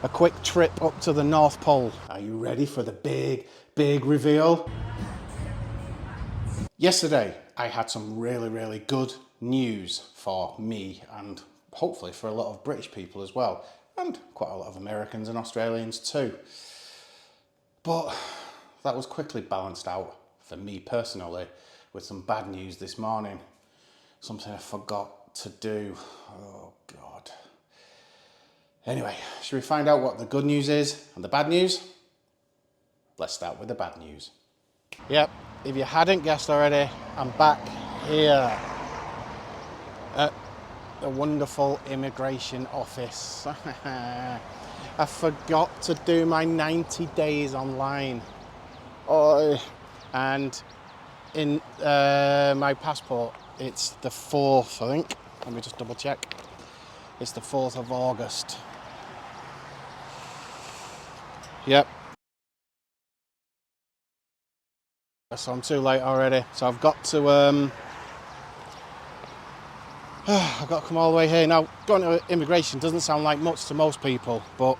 a quick trip up to the North Pole. Are you ready for the big reveal? Yesterday, I had some really good news for me and hopefully for a lot of British people as well, and quite a lot of Americans and Australians too. But that was quickly balanced out for me personally with some bad news this morning. Something I forgot to do. Oh God. Anyway, should we find out what the good news is and the bad news? Let's start with the bad news. Yep, if you hadn't guessed already, I'm back here at the wonderful immigration office. I forgot to do my 90 days online. Oh, and in my passport, it's the 4th, I think. Let me just double check. It's the 4th of August. Yep. So I'm too late already. So I've got to I've got to come all the way here. Now, going to immigration doesn't sound like much to most people, but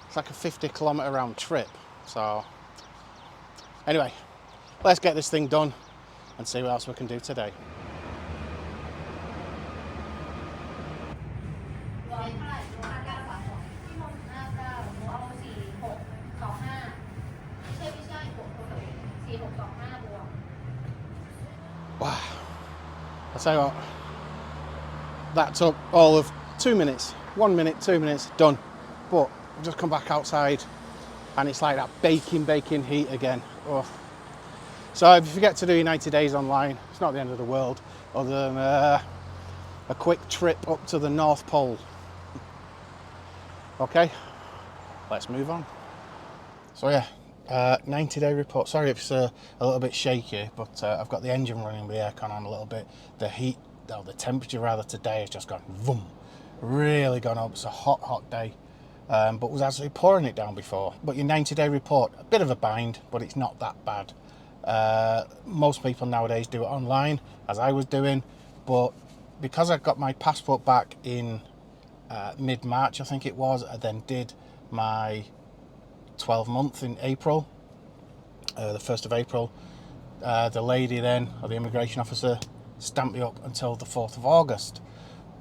it's like a 50-kilometre round trip. So anyway, let's get this thing done and see what else we can do today. Wow. I'll tell you what, that took all of 2 minutes. 1 minute, 2 minutes, done. But I've just come back outside and it's like that baking heat again. Oh. So if you forget to do your 90 days online, it's not the end of the world, other than a quick trip up to the North Pole. Okay, let's move on. So yeah, 90-day report. Sorry if it's a little bit shaky, but I've got the engine running with the aircon on a little bit. The heat, or the temperature rather, today has just gone boom, really gone up. It's a hot day, but was actually pouring it down before. But your 90-day report, a bit of a bind, but it's not that bad. Most people nowadays do it online, as I was doing, but because I got my passport back in mid-March, I think it was, I then did my 12-month in April, the 1st of April. The lady then, or the immigration officer, stamped me up until the 4th of August.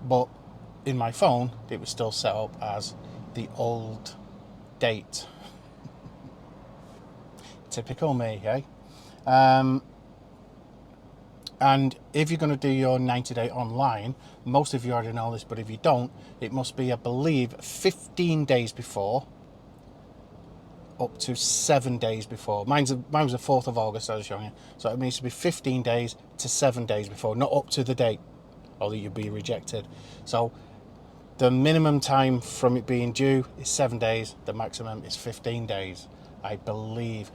But in my phone, it was still set up as the old date. Typical me, eh? And if you're going to do your 90-day online, most of you already know this, but if you don't, it must be, I believe, 15 days before, up to 7 days before. Mine was the 4th of August, I was showing you. So it needs to be 15 days to 7 days before, not up to the date, or you'll be rejected. So the minimum time from it being due is 7 days. The maximum is 15 days, I believe.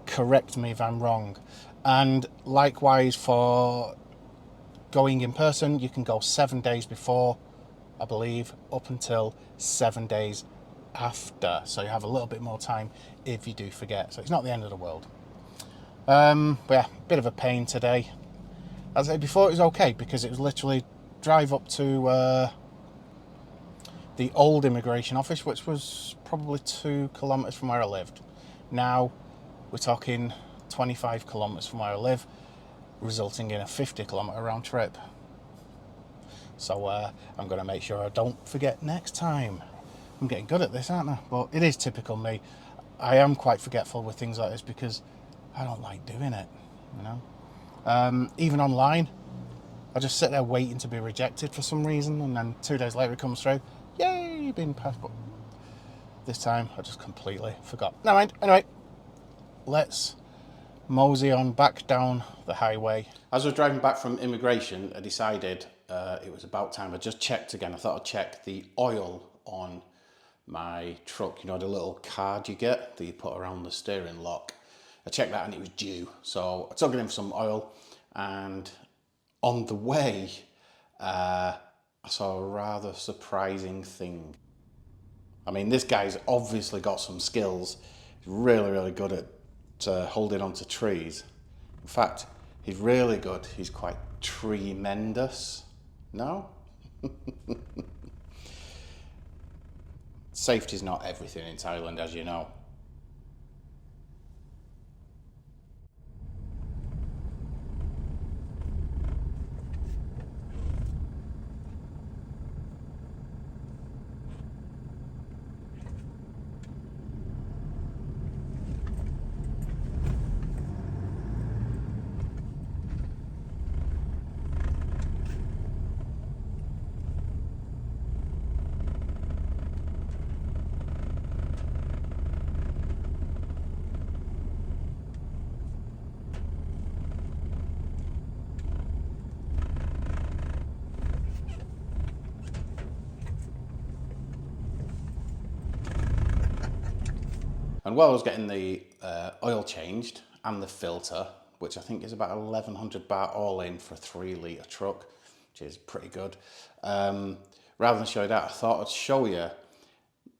Correct me if I'm wrong. And likewise for going in person, you can go 7 days before, I believe, up until 7 days after. So you have a little bit more time if you do forget. So it's not the end of the world. But yeah, bit of a pain today. As I said before, it was okay because it was literally drive up to the old immigration office, which was probably 2 kilometres from where I lived. Now we're talking 25 kilometres from where I live, resulting in a 50-kilometre round trip. So I'm going to make sure I don't forget next time. I'm getting good at this, aren't I? But it is typical me. I am quite forgetful with things like this because I don't like doing it, you know. Even online, I just sit there waiting to be rejected for some reason, and then 2 days later it comes through. Yay, you've been passed. But this time I just completely forgot. Never mind. Anyway, let's mosey on back down the highway. As I was driving back from immigration, I decided it was about time. I just checked again. I thought I'd check the oil on my truck. You know, the little card you get that you put around the steering lock. I checked that and it was due. So I took it in for some oil, and on the way, I saw a rather surprising thing. I mean, this guy's obviously got some skills. He's really good at holding onto trees. In fact, he's really good. He's quite tremendous. No? Safety's not everything in Thailand, as you know. And while I was getting the oil changed and the filter, which I think is about 1,100 baht all in for a 3-litre truck, which is pretty good. Rather than show you that, I thought I'd show you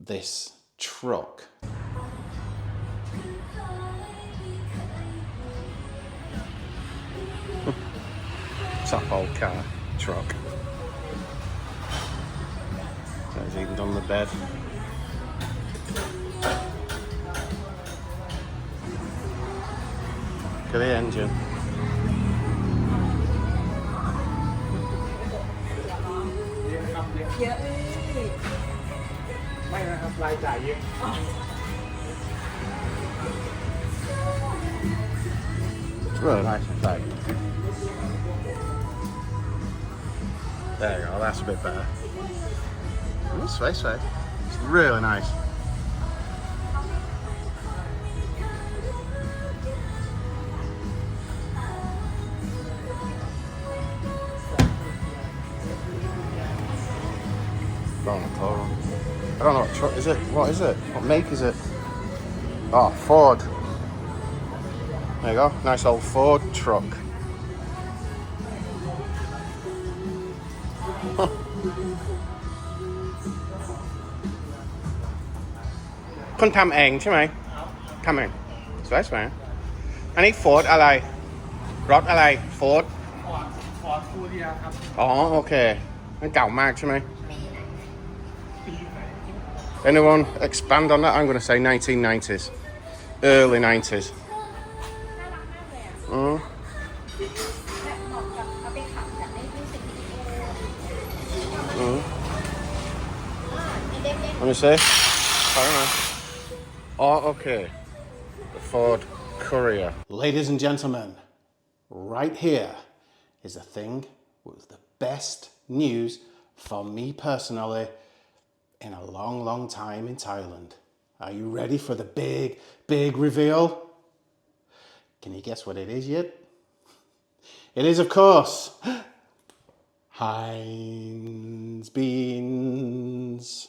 this truck. Top old car, truck. So it's even done the bed. Look at the engine. It's really nice inside. There you go, that's a bit better. It's really nice. I don't know what truck is it? What is it? What make is it? Oh, Ford. There you go, nice old Ford truck. Kunทำเองใช่ไหมทำเองสวยๆอันนี้ Ford อะไรรถอะไร Ford ฟูเรียครับอ๋อโอเคมันเก่ามากใช่ไหม Anyone expand on that? I'm going to say 1990s, early 90s. Let me see. Oh, okay. The Ford Courier. Ladies and gentlemen, right here is the thing with the best news for me personally in a long time in Thailand. Are you ready for the big reveal? Can you guess what it is yet? It is, of course, Heinz Beans.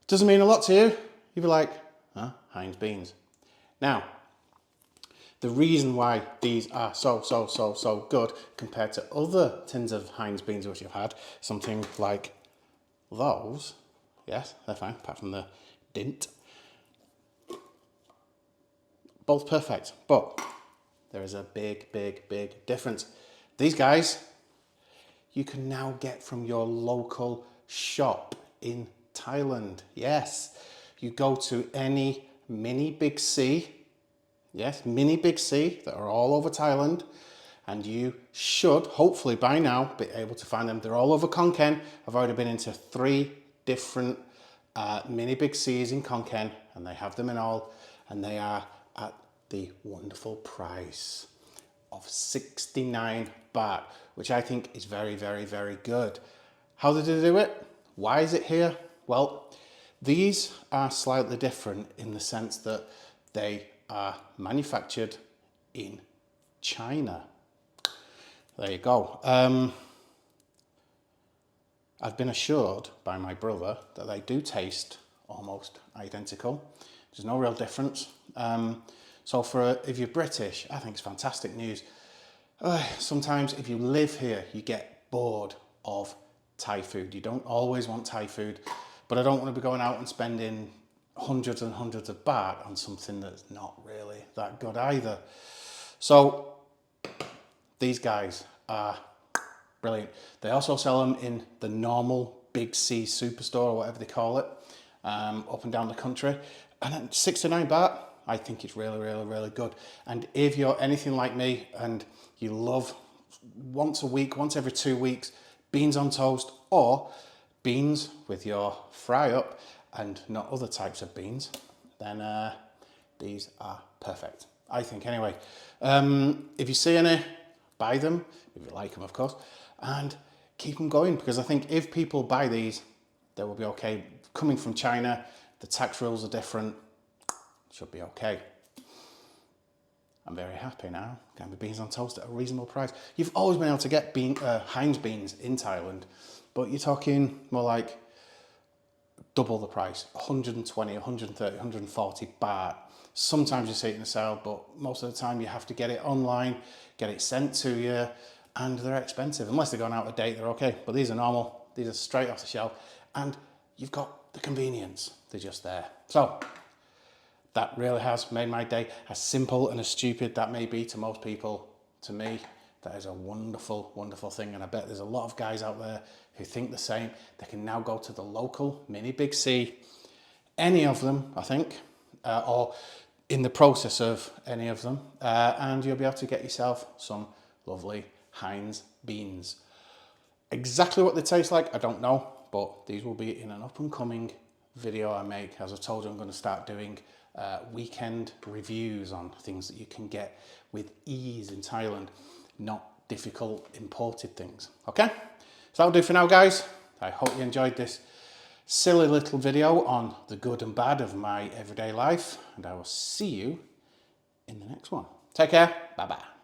Doesn't mean a lot to you. You'd be like, huh? Heinz Beans. Now, the reason why these are so good compared to other tins of Heinz Beans which you've had, something like those, yes, they're fine, apart from the dint. Both perfect, but there is a big difference. These guys, you can now get from your local shop in Thailand. Yes, you go to any mini Big C, yes, mini Big C that are all over Thailand, and you should, hopefully by now, be able to find them. They're all over Khon Kaen. I've already been into 3 different mini Big C's in Khon Kaen, and they have them in all, and they are at the wonderful price of 69 baht, which I think is very good. How did they do it? Why is it here? Well, these are slightly different in the sense that they are manufactured in China. There you go. I've been assured by my brother that they do taste almost identical. There's no real difference. So if you're British, I think it's fantastic news. Sometimes if you live here, you get bored of Thai food. You don't always want Thai food, but I don't want to be going out and spending hundreds and hundreds of baht on something that's not really that good either. So these guys are brilliant. They also sell them in the normal big C Superstore or whatever they call it, up and down the country. And at 69 baht, I think it's really, really, really good. And if you're anything like me and you love once a week, once every 2 weeks, beans on toast or beans with your fry up and not other types of beans, then these are perfect, I think anyway. If you see any, buy them, if you like them of course, and keep them going, because I think if people buy these, they will be okay. Coming from China, the tax rules are different, should be okay. I'm very happy now, getting the beans on toast at a reasonable price. You've always been able to get Heinz beans in Thailand, but you're talking more like double the price, 120, 130, 140 baht. Sometimes you see it in the sale, but most of the time you have to get it online, get it sent to you, and they're expensive. Unless they're gone out of date, they're okay. But these are normal, these are straight off the shelf, and you've got the convenience, they're just there. So, that really has made my day. As simple and as stupid that may be to most people, to me, that is a wonderful, wonderful thing. And I bet there's a lot of guys out there who think the same. They can now go to the local mini Big C, any of them, I think, or in the process of any of them, and you'll be able to get yourself some lovely Heinz beans. Exactly what they taste like, I don't know, but these will be in an up and coming video I make. As I told you, I'm going to start doing weekend reviews on things that you can get with ease in Thailand, not difficult imported things. Okay, so that'll do for now, guys. I hope you enjoyed this silly little video on the good and bad of my everyday life, and I will see you in the next one. Take care, bye bye.